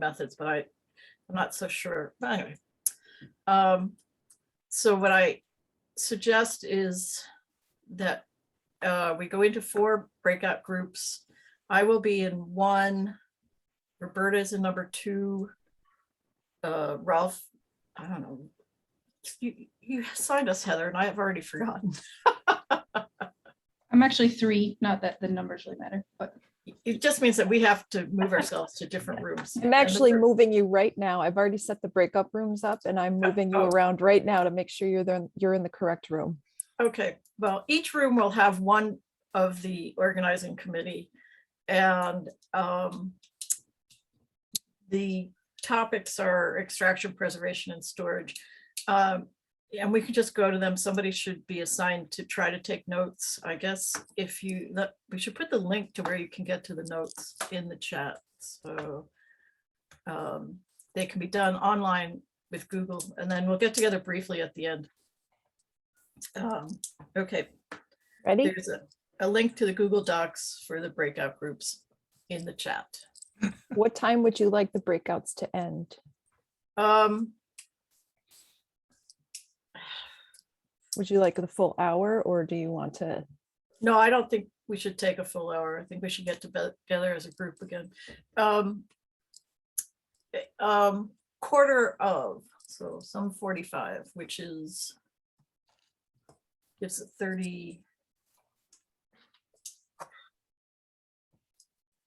methods, but I'm not so sure. But anyway, so what I suggest is that we go into 4 breakout groups. I will be in 1. Roberta is in number 2. Ralph, I don't know. You signed us, Heather, and I have already forgotten. I'm actually 3, not that the numbers really matter, but It just means that we have to move ourselves to different rooms. I'm actually moving you right now. I've already set the breakup rooms up and I'm moving you around right now to make sure you're in the correct room. Okay, well, each room will have one of the organizing committee, and the topics are extraction, preservation, and storage. And we can just go to them. Somebody should be assigned to try to take notes. I guess if you, we should put the link to where you can get to the notes in the chat. So they can be done online with Google, and then we'll get together briefly at the end. Okay. Ready? There's a link to the Google Docs for the breakout groups in the chat. What time would you like the breakouts to end? Would you like the full hour, or do you want to? No, I don't think we should take a full hour. I think we should get together as a group again. Quarter of, so some 45, which is, gives it 30.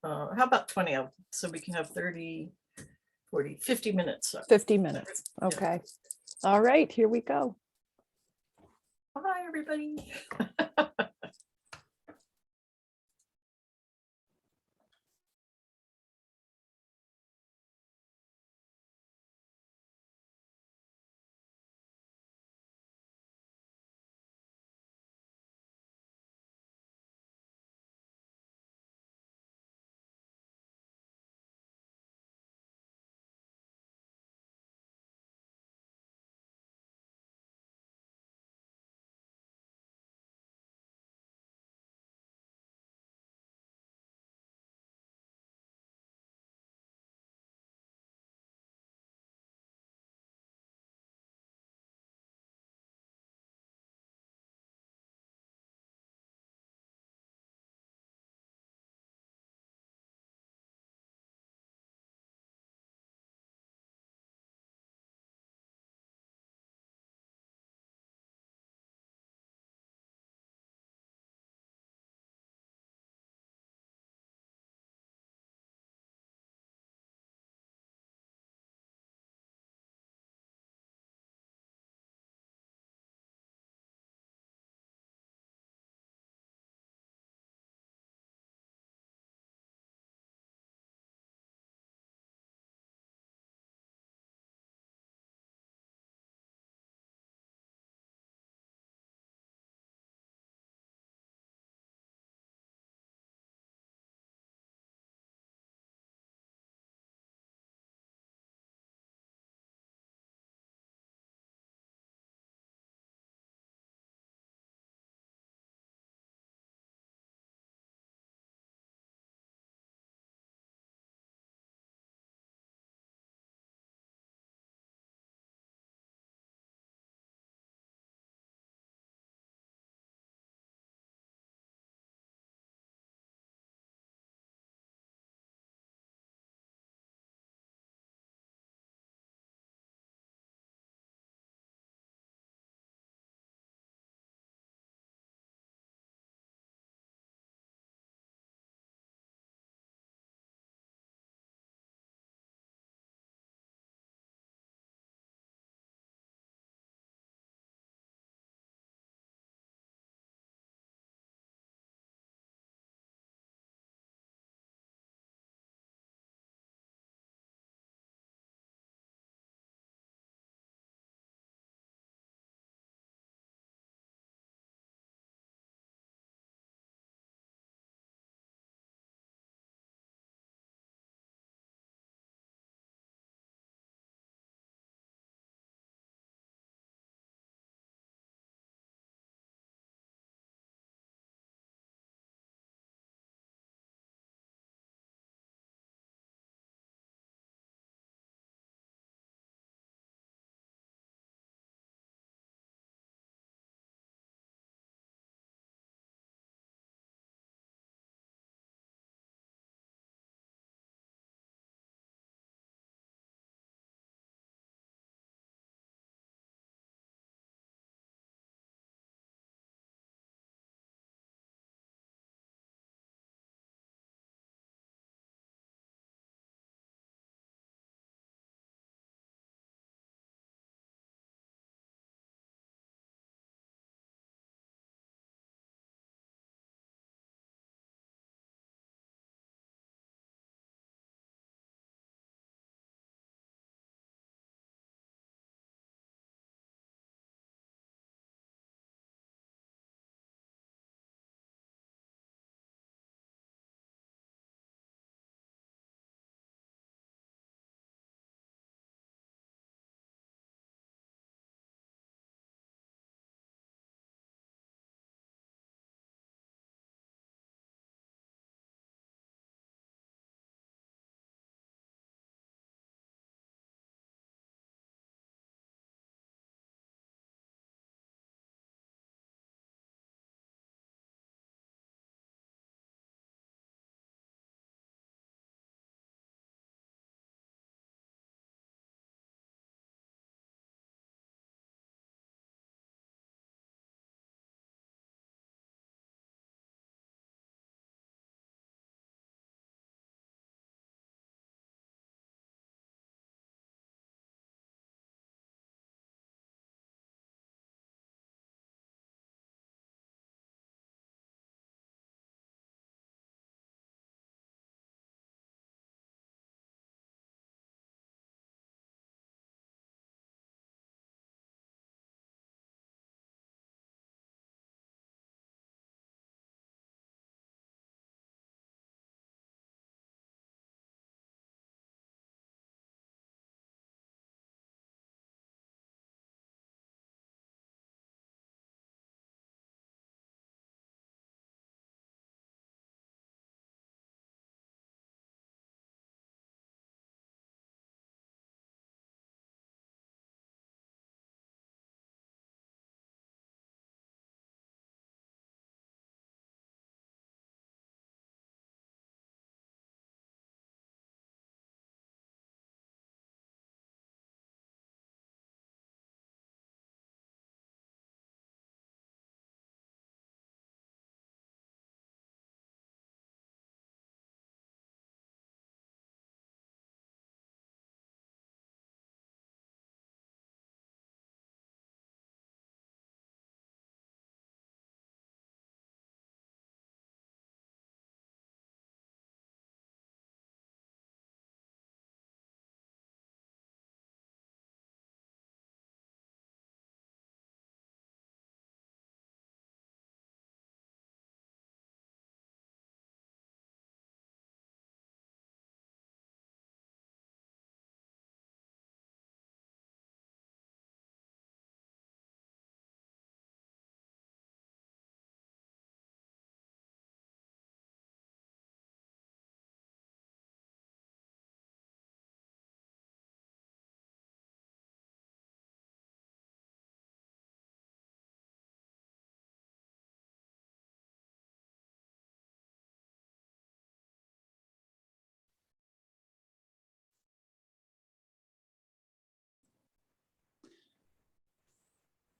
How about 20 of, so we can have 30, 40, 50 minutes. 50 minutes. Okay. All right, here we go. Bye, everybody.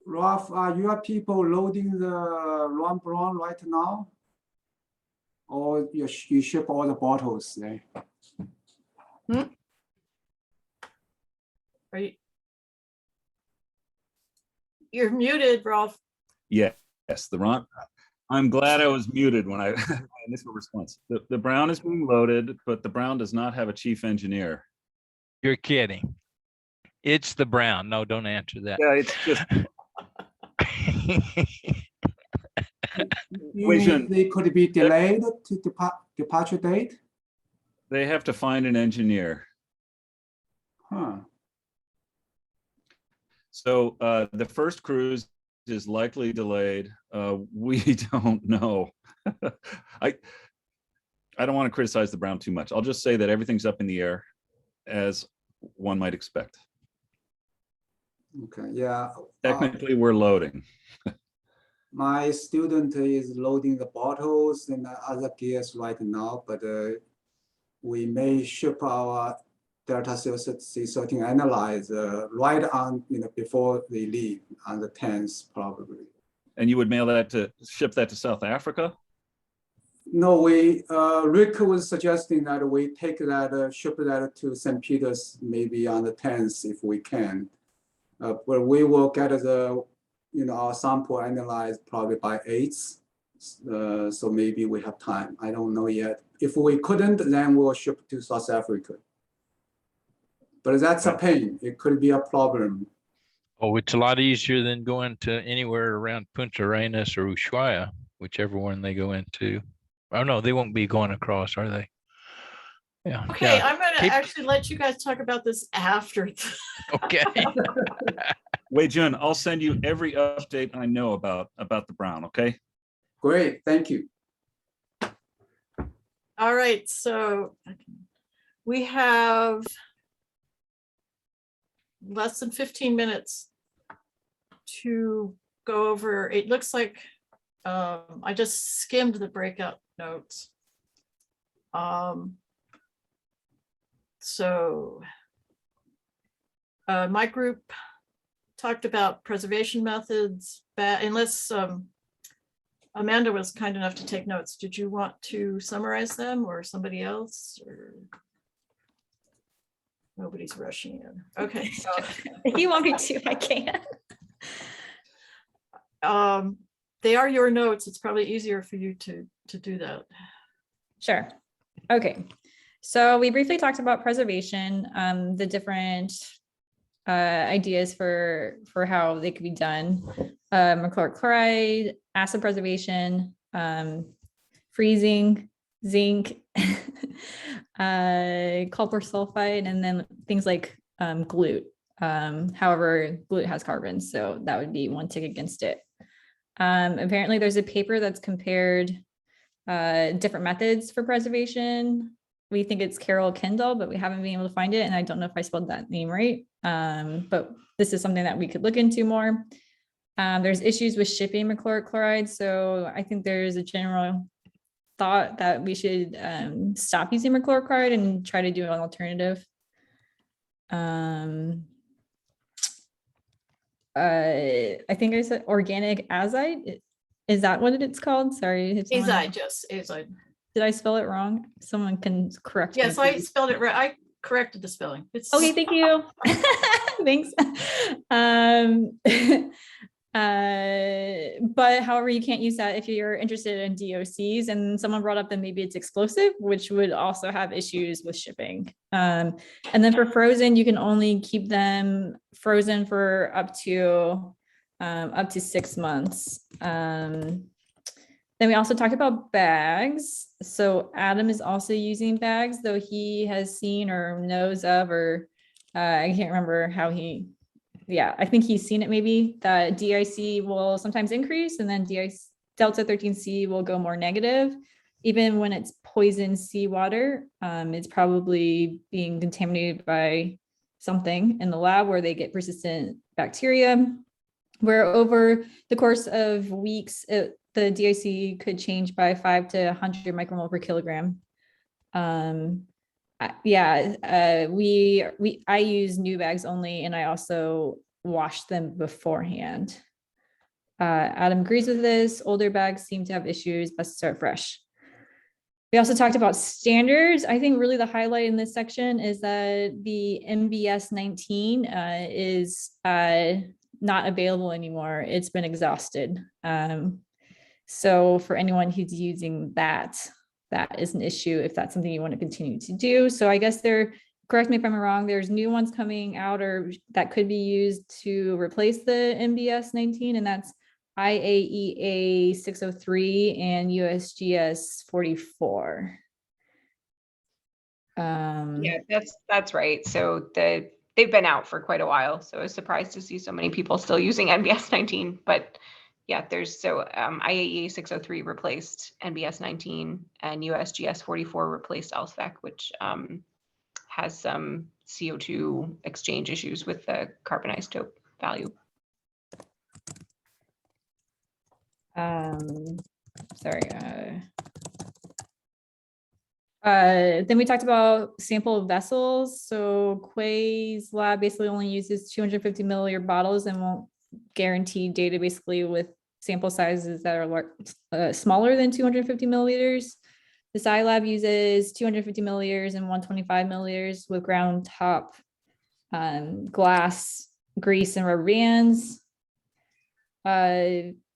Ralph, are your people loading the rum brown right now? Or you ship all the bottles there? Are you? You're muted, Rolf. Yes, the Ron. I'm glad I was muted when I initial response. The brown is being loaded, but the brown does not have a chief engineer. You're kidding. It's the brown. No, don't answer that. Yeah, it's just You Wait, mean Jun. they could be delayed to departure date? they have to find an engineer. Huh. So the first cruise is likely delayed. We don't know. I don't want to criticize the brown too much. I'll just say that everything's up in the air, as one might expect. Okay, yeah. Technically, we're loading. My student is loading the bottles and other gears right now, but we may ship our delta C13 analyzer right on, before they leave on the 10th probably. And you would mail that ship that to South Africa? No, Rick was suggesting that we take that, ship that to St. Peter's maybe on the 10th if we can. But we will get our sample analyzed probably by 8th. So maybe we have time. I don't know yet. If we couldn't, then we'll ship to South Africa. But that's a pain. It could be a problem. Oh, it's a lot easier than going to anywhere around Punta Arenas or Ushuaia, whichever one they go into. Oh, no, they won't be going across, are they? Yeah. Okay, yeah. I'm gonna Keep- actually let you guys talk about this after. Okay. Wei Jun, I'll send you every update I know about the brown, okay? Great, thank you. All right, so we have less than 15 minutes to go over. It looks like I just skimmed the breakout notes. So my group talked about preservation methods, unless Amanda was kind enough to take notes. Did you want to summarize them or somebody else? Or nobody's rushing in. Okay. If you want me to, I can. They are your notes. It's probably easier for you to do that. Sure. Okay. So we briefly talked about preservation, the different ideas for how they could be done. Mercuric chloride, acid preservation, freezing, zinc, copper sulfide, and then things like glute. However, glute has carbons, so that would be one tick against it. Apparently there's a paper that's compared different methods for preservation. We think it's Carol Kendall, but we haven't been able to find it. And I don't know if I spelled that name right. But this is something that we could look into more. There's issues with shipping mercuric chloride. So I think there's a general thought that we should stop using mercuric chloride and try to do an alternative. I think I said organic azide. Is that what it's called? Sorry. Azide, yes, azide. Did I spell it wrong? Someone can correct me. Yes, I please. spelled it right. I corrected the spelling. It's Okay, thank you. Thanks. But however, you can't use that if you're interested in DOCs, and someone brought up that maybe it's explosive, which would also have issues with shipping. And then for frozen, you can only keep them frozen for up to 6 months. Then we also talked about bags. So Adam is also using bags, though he has seen or knows of, or I can't remember how I think he's seen it maybe, that DIC will sometimes increase and then Delta 13C will go more negative. Even when it's poisoned seawater, it's probably being contaminated by something in the lab where they get persistent bacteria, where over the course of weeks, the DIC could change by 5 to 100 micromole per kilogram. I use new bags only, and I also wash them beforehand. Adam agrees with this. Older bags seem to have issues, best to start fresh. We also talked about standards. I think really the highlight in this section is that the MBS 19 is not available anymore. It's been exhausted. So for anyone who's using that, that is an issue if that's something you want to continue to do. So I guess correct me if I'm wrong, there's new ones coming out or that could be used to replace the MBS 19, and that's IAEA 603 and USGS 44. Yeah, that's right. So they've been out for quite a while. So I was surprised to see so many people still using NBS 19. But yeah, IAEA 603 replaced NBS 19 and USGS 44 replaced LSPEC, which has some CO2 exchange issues with the carbon isotope value. Sorry. Then we talked about sample vessels. So Quay's lab basically only uses 250 milliliter bottles and won't guarantee data basically with sample sizes that are smaller than 250 milliliters. The Sci Lab uses 250 milliliters and 125 milliliters with ground top glass, grease, and rubber bands.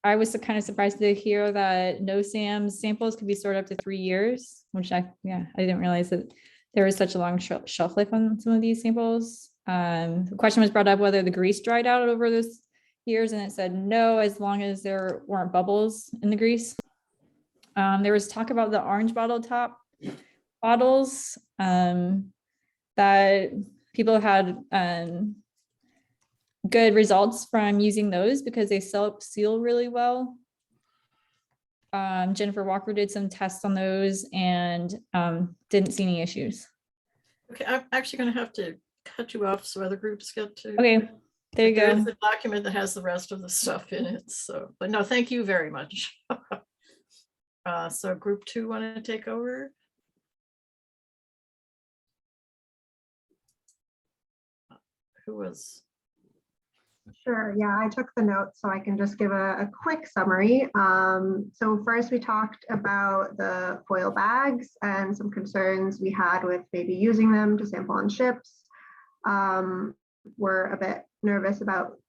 I was kind of surprised to hear that NOSAM samples could be stored up to 3 years, which I didn't realize that there was such a long shelf life on some of these samples. The question was brought up whether the grease dried out over those years, and it said no, as long as there weren't bubbles in the grease. There was talk about the orange bottle top bottles that people had good results from using those because they seal really well. Jennifer Walker did some tests on those and didn't see any issues. Okay, I'm actually going to have to cut you off so other groups get to. Okay, there you There's go. the document that has the rest of the stuff in it. So, but no, thank you very much. So group 2 want to take over? Who was? Sure, yeah, I took the notes so I can just give a quick summary. So first we talked about the foil bags and some concerns we had with maybe using them to sample on ships. We're a bit nervous about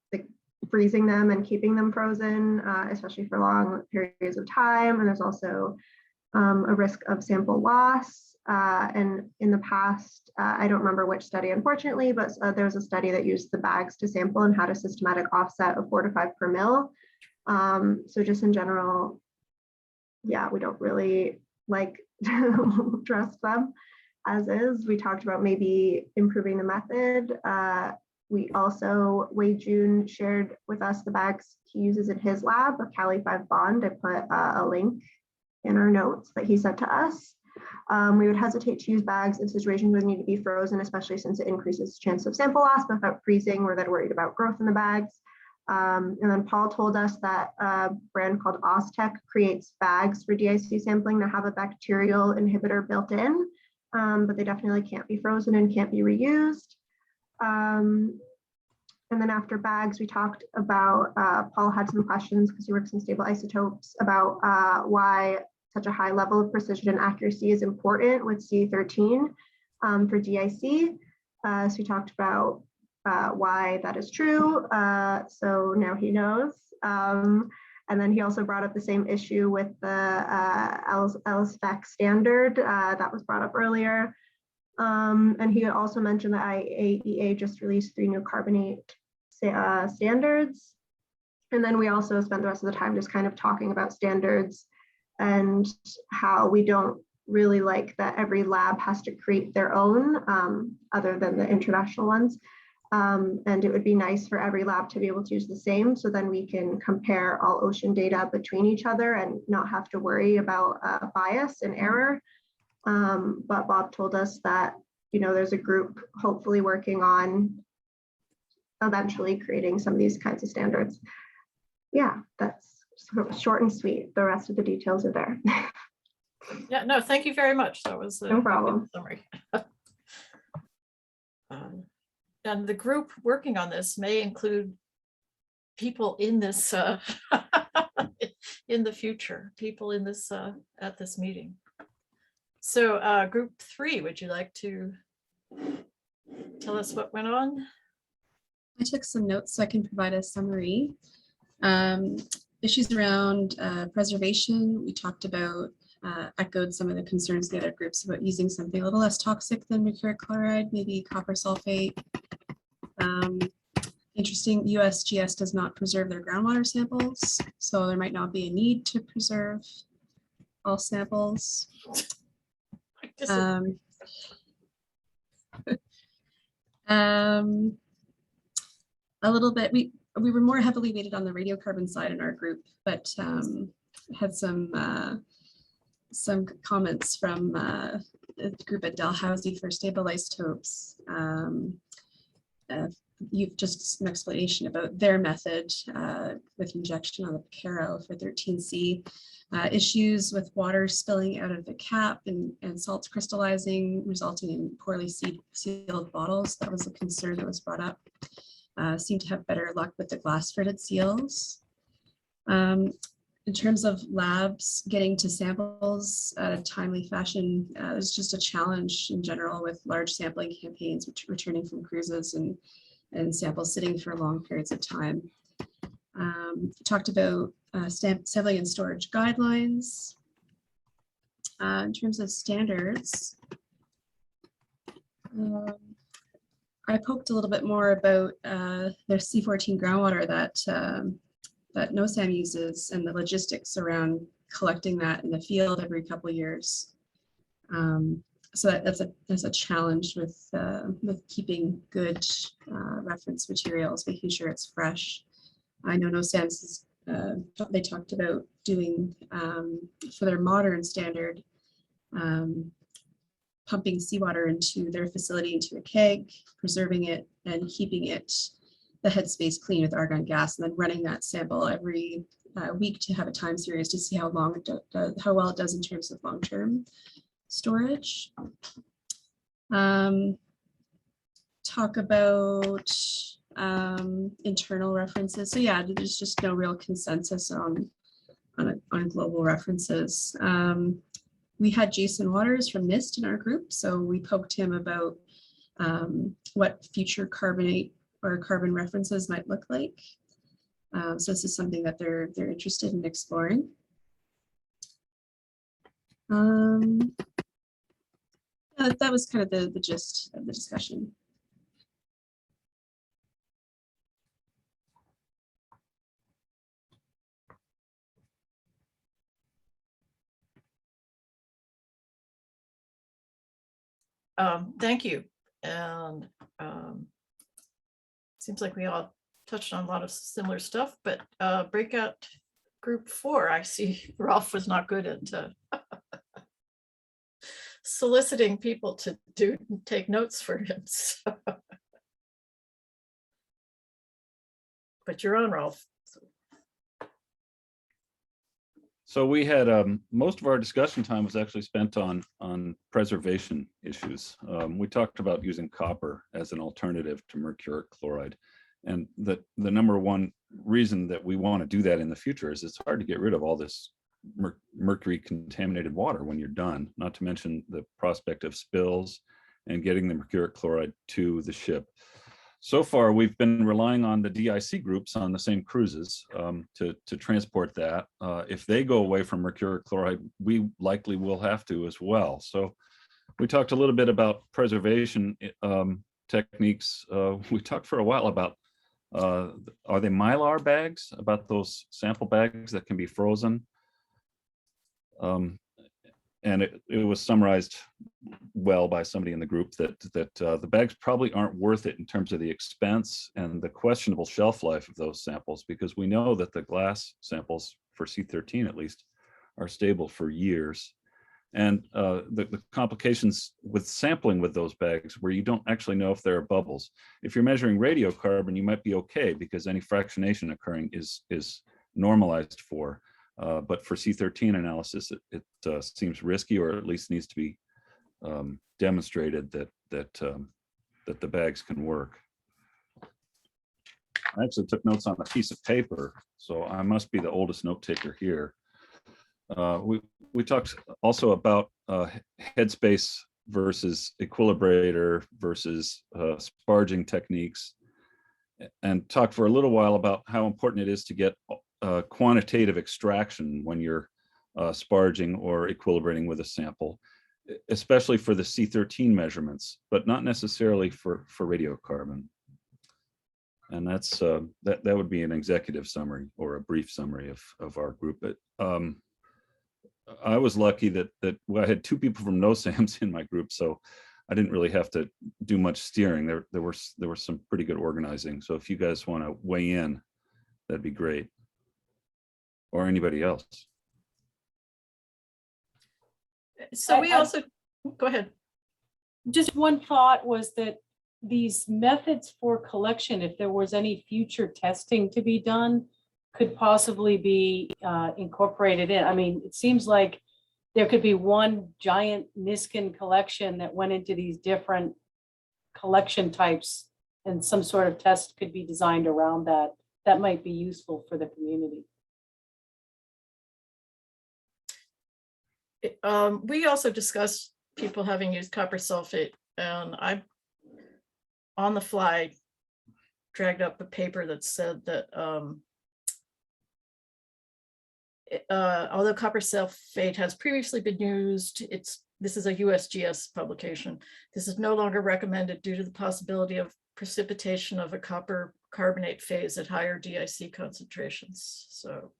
freezing them and keeping them frozen, especially for long periods of time. And there's also a risk of sample loss. And in the past, I don't remember which study, unfortunately, but there was a study that used the bags to sample and had a systematic offset of 4 to 5 per mil. So just in general, yeah, we don't really like to trust them as is. We talked about maybe improving the method. We also, Wei Jun shared with us the bags he uses in his lab, a Cali 5 bond. I put a link in our notes that he sent to us. We would hesitate to use bags in situations where they need to be frozen, especially since it increases chance of sample loss, but without freezing, we're then worried about growth in the bags. And then Paul told us that a brand called Oztech creates bags for DIC sampling that have a bacterial inhibitor built in, but they definitely can't be frozen and can't be reused. And then after bags, we talked about, Paul had some questions because he works in stable isotopes about why such a high level of precision and accuracy is important with C13 for DIC. So we talked about why that is true. So now he knows. And then he also brought up the same issue with the LSPEC standard that was brought up earlier. And he also mentioned that IAEA just released 3 new carbonate standards. And then we also spent the rest of the time just kind of talking about standards and how we don't really like that every lab has to create their own other than the international ones. And it would be nice for every lab to be able to use the same, so then we can compare all ocean data between each other and not have to worry about bias and error. But Bob told us that, you know, there's a group hopefully working on eventually creating some of these kinds of standards. Yeah, that's sort of short and sweet. The rest of the details are there. Yeah, no, thank you very much. That was a No problem. good summary. And the group working on this may include people in this, in the future, people in this, at this meeting. So group 3, would you like to tell us what went on? I took some notes so I can provide a summary. Issues around preservation, we talked about, echoed some of the concerns of the other groups about using something a little less toxic than mercuric chloride, maybe copper sulfate. Interesting, USGS does not preserve their groundwater samples, so there might not be a need to preserve all samples. A little bit, we were more heavily weighted on the radiocarbon side in our group, but had some comments from the group at Dalhousie for stable isotopes. You've just some explanation about their method with injection on the Picaro for 13C. Issues with water spilling out of the cap and salts crystallizing, resulting in poorly sealed bottles. That was a concern that was brought up. Seem to have better luck with the glass fritted seals. In terms of labs getting to samples at a timely fashion, it's just a challenge in general with large sampling campaigns, which returning from cruises and samples sitting for long periods of time. Talked about sampling and storage guidelines. In terms of standards, I poked a little bit more about their C14 groundwater that NOSAM uses and the logistics around collecting that in the field every couple of years. So that's a challenge with keeping good reference materials, making sure it's fresh. I know NOSAM's is, they talked about doing for their modern standard, pumping seawater into their facility into a keg, preserving it and keeping it, the headspace clean with argon gas, and then running that sample every week to have a time series to see how long it does, how well it does in terms of long-term storage. Talk about internal references. So yeah, there's just no real consensus on global references. We had Jason Waters from NIST in our group, so we poked him about what future carbonate or carbon references might look like. So this is something that they're interested in exploring. That was kind of the gist of the discussion. Thank you. And seems like we all touched on a lot of similar stuff, but breakout group 4, I see Ralph was not good at soliciting people to take notes for him. So. But you're on, Ralph. So we had most of our discussion time was actually spent on preservation issues. We talked about using copper as an alternative to mercuric chloride. And the number one reason that we want to do that in the future is it's hard to get rid of all this mercury contaminated water when you're done, not to mention the prospect of spills and getting the mercuric chloride to the ship. So far, we've been relying on the DIC groups on the same cruises to transport that. If they go away from mercuric chloride, we likely will have to as well. So we talked a little bit about preservation techniques. We talked for a while about, are they Mylar bags, about those sample bags that can be frozen? And it was summarized well by somebody in the group that the bags probably aren't worth it in terms of the expense and the questionable shelf life of those samples, because we know that the glass samples for C13 at least are stable for years. And the complications with sampling with those bags where you don't actually know if there are bubbles. If you're measuring radiocarbon, you might be okay because any fractionation occurring is normalized for. But for C13 analysis, it seems risky, or at least needs to be demonstrated that the bags can work. I actually took notes on a piece of paper, so I must be the oldest note taker here. We talked also about headspace versus equilibrator versus sparging techniques, and talked for a little while about how important it is to get quantitative extraction when you're sparging or equilibrating with a sample, especially for the C13 measurements, but not necessarily for radiocarbon. And that's that would be an executive summary or a brief summary of our group. But I was lucky that I had two people from NOSAMS in my group, so I didn't really have to do much steering. There were some pretty good organizing. So if you guys want to weigh in, that'd be great. Or anybody else. So we also, go ahead. Just one thought was that these methods for collection, if there was any future testing to be done, could possibly be incorporated in. I mean, it seems like there could be one giant Niskin collection that went into these different collection types, and some sort of test could be designed around that. That might be useful for the community. We also discussed people having used copper sulfate, and I, on the fly, dragged up a paper that said that although copper sulfate has previously been used, this is a USGS publication. This is no longer recommended due to the possibility of precipitation of a copper carbonate phase at higher DIC concentrations. So,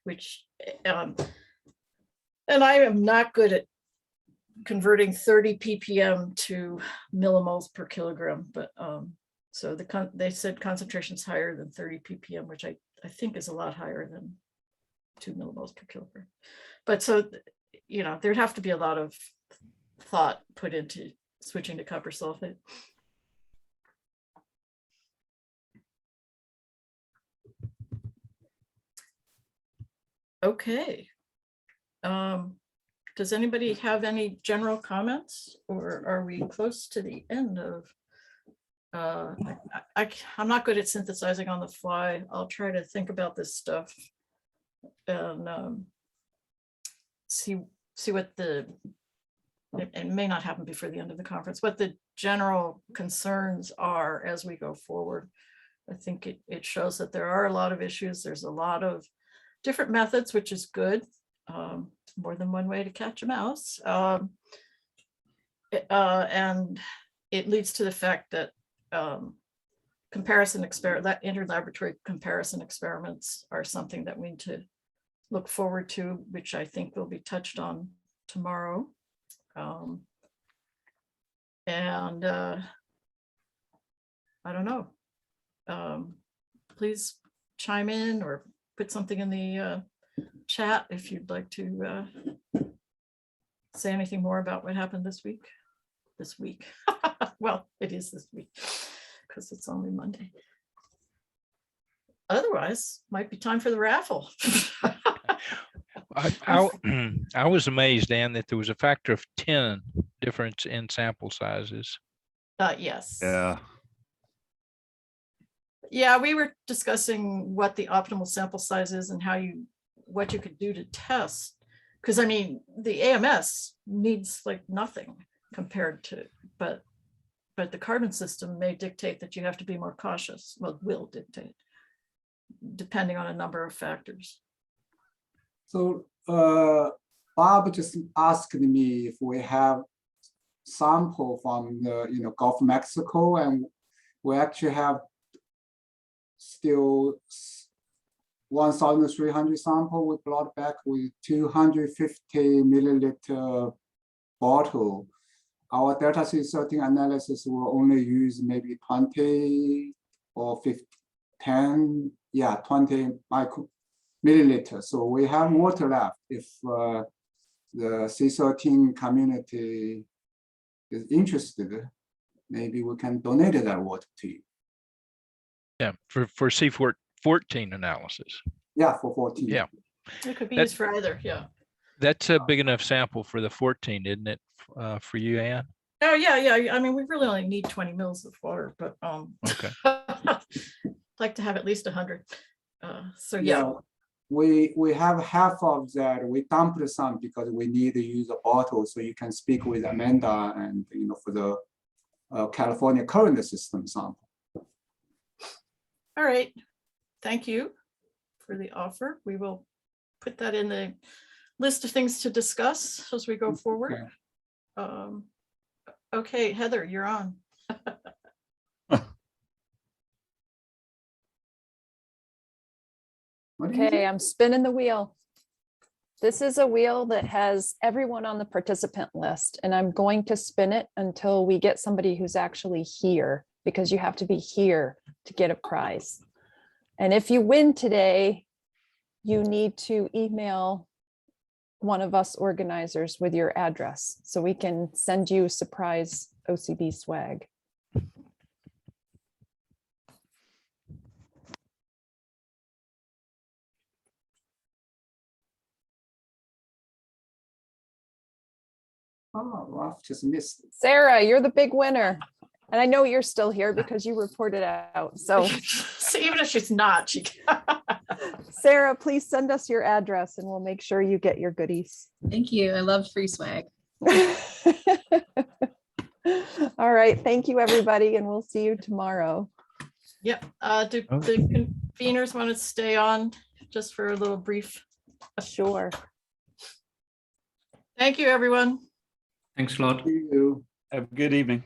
which, and I am not good at converting 30 ppm to millimoles per kilogram, but so they said concentrations higher than 30 ppm, which I think is a lot higher than 2 millimoles per kilogram. But so, you know, there'd have to be a lot of thought put into switching to copper sulfate. Okay. Does anybody have any general comments, or are we close to the end of? I'm not good at synthesizing on the fly. I'll try to think about this stuff and see what it may not happen before the end of the conference, what the general concerns are as we go forward. I think it shows that there are a lot of issues. There's a lot of different methods, which is good. More than one way to catch a mouse. And it leads to the fact that interlaboratory comparison experiments are something that we need to look forward to, which I think will be touched on tomorrow. And I don't know. Please chime in or put something in the chat if you'd like to say anything more about what happened this week. Well, it is this week because it's only Monday. Otherwise, might be time for the raffle. I was amazed, Dan, that there was a factor of 10 difference in sample sizes. Yes. Yeah, we were discussing what the optimal sample size is and what you could do to test. Because I mean, the AMS needs like nothing compared to, but the carbon system may dictate that you have to be more cautious. Well, will dictate, depending on a number of factors. So Bob just asked me if we have sample from the Gulf of Mexico, and we actually have still 1,300 sample we brought back with 250 milliliter bottle. Our delta C13 analysis will only use maybe 20 or 10, 20 milliliter. So we have water left. If the C13 community is interested, maybe we can donate that water to you. Yeah, for C14 analysis. Yeah, for 14. Yeah. It could be used for either, yeah. That's a big enough sample for the 14, isn't it, for you, Ann? Oh, yeah. I mean, we really only need 20 mils of water, but Okay. like to have at least 100. So yeah, we have half of that. We dumped some because we need to use a bottle, so you can speak with Amanda and for the California current system sample. all right. Thank you for the offer. We will put that in the list of things to discuss as we go forward. Okay, Heather, you're on. Okay, I'm spinning the wheel. This is a wheel that has everyone on the participant list, and I'm going to spin it until we get somebody who's actually here, because you have to be here to get a prize. And if you win today, you need to email one of us organizers with your address so we can send you surprise OCB swag. Oh, Ralph just missed it. Sarah, you're the big winner. And I know you're still here because you reported out. So So even if she's not, she can. Sarah, please send us your address and we'll make sure you get your goodies. Thank you. I love free swag. All right. Thank you, everybody. And we'll see you tomorrow. Yep. Do the conveners want to stay on just for a little brief? Sure. Thank you, everyone. Thanks a lot. Thank you. Have a good evening.